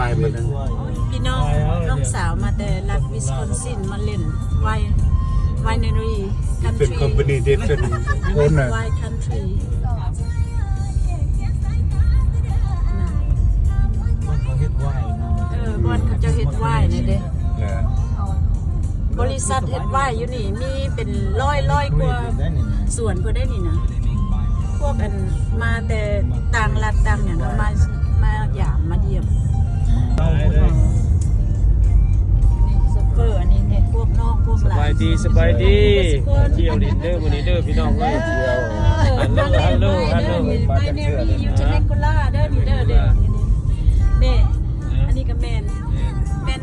ายมาแล้วพี่น้องสาวมาแต่รัฐวิสคอนซินมาเล่นไวเนอรี่คันทรี different company different owner ไวคันทรีบอนเขาจะเฮ็ดไวนี่เด้บริษัทเฮ็ดไวอยู่นี่มีเป็นร้อยกว่าส่วนเพื่อได้นี่นะพวกอันมาแต่ต่างรัฐต่างอย่างก็มาหยามมาเยี่ยมเฟอร์อันนี้เนี่ยพวกน้องพวกหลานสบายดีเที่ยวดินเดอร์วันนี้เด้อพี่น้องเอ้ยเที่ยวฮัลโหลไปเนรี่ยูเทเนกุล่าเด้อนี่เด้ออันนี้ก็แมน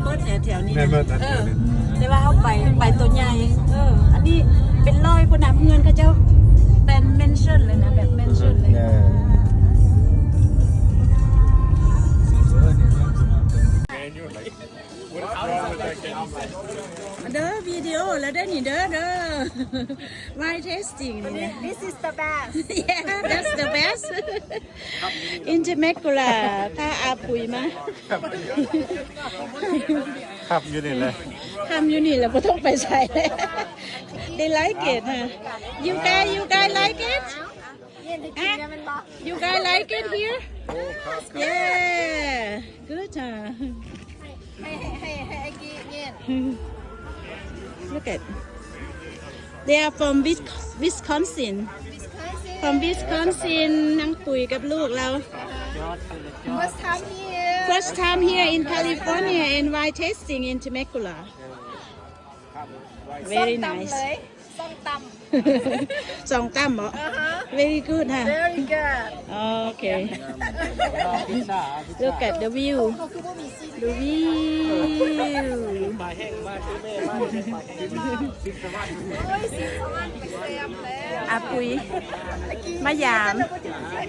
เบิร์ดแถวนี้แต่ว่าเขาไปตัวใหญ่อันนี้เป็นร้อยคนน้ำเงินเขาเจ้าเป็นเมนชั่นเลยนะแบบเมนชั่นเลยเด้อวิดีโอแล้วได้นี่เด้อMy tasting This is the best Yeah that's the best In Temecula ถ้าอาปุยมาครับอยู่นี่เลยทำอยู่นี่แหละไม่ต้องไปใส่ They like it ฮะ You guys like it You guys like it here Yeah good ฮะให้กี่เนี่ย Look at They are from Wisconsin From Wisconsin นั่งปุ๋ยกับลูกเรา First time here in California and wine tasting in Temecula Very nice สองตั้มเหรอ Very good ฮะ Very good Okay Look at the view The view มาแห้งมาซื้อแม่มาอาปุยมายาม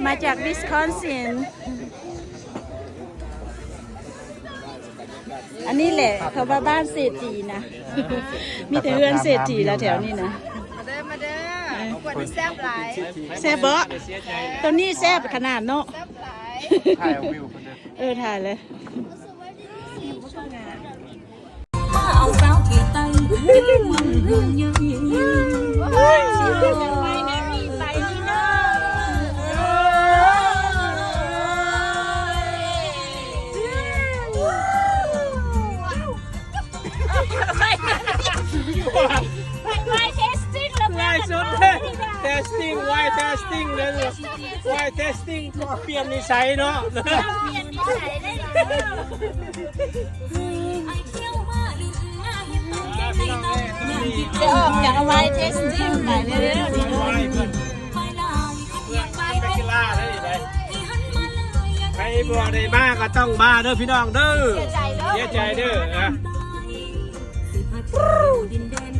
มาจากวิสคอนซินอันนี้แหละเขาว่าบ้านเศรษฐีนะ มีแต่เรือนเศรษฐีแล้วแถวนี้นะมาเด้อขวดนี้แซ่บหลายแซ่บบ่ตัวนี้แซ่บขนาดเนาะ แซ่บหลายถ่ายวิวถ่ายเลยเอาสาวขี่ไตมันเรื่องใหญ่ไปนะมีไปนี่นะไปเทสติ้งแล้วไปสุดเทสติ้งไวเทสติ้งเลยไวเทสติ้งเปลี่ยนนิสัยเนาะเปลี่ยนนิสัยได้จะออกจากไวเทสติ้งไปเรื่อยๆใครบ่ได้มาก็ต้องมาเด้อพี่น้องเด้อเสียใจเด้อ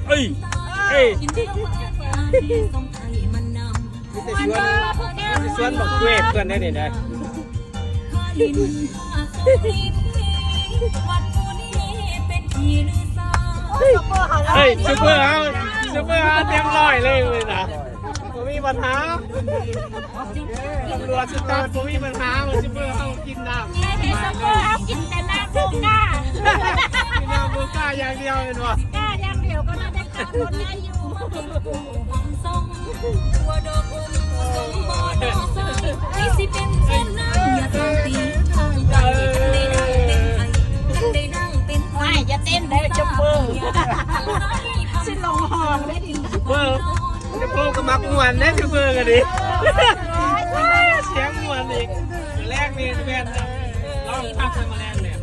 เอ้ยมีสวนบอกเวฟกันได้เนี่ยเฮ้ยซูเปอร์เฮาเต็มร้อยเลยนะผมมีปัญหาตำรวจสตาร์ผมมีปัญหาซูเปอร์เฮากินน้ำซูเปอร์เฮากินแต่น้ำโบก้ากินน้ำโบก้าอย่างเดียวเห็นป่ะก้าอย่างเดียวก็น่าจะขาดคนได้อยู่ตัวดอกอุ้มสมบูรณ์ที่สิเป็นเช่นนั้นอย่าต้องตีไม่จะเต้นได้จัมเบอร์สิลงห้องได้ดิจัมเบอร์ก็มักมวนนะจัมเบอร์กันดิเสียงมวนอีกแรกนี่แม่นเราพักไปมาแรงเลย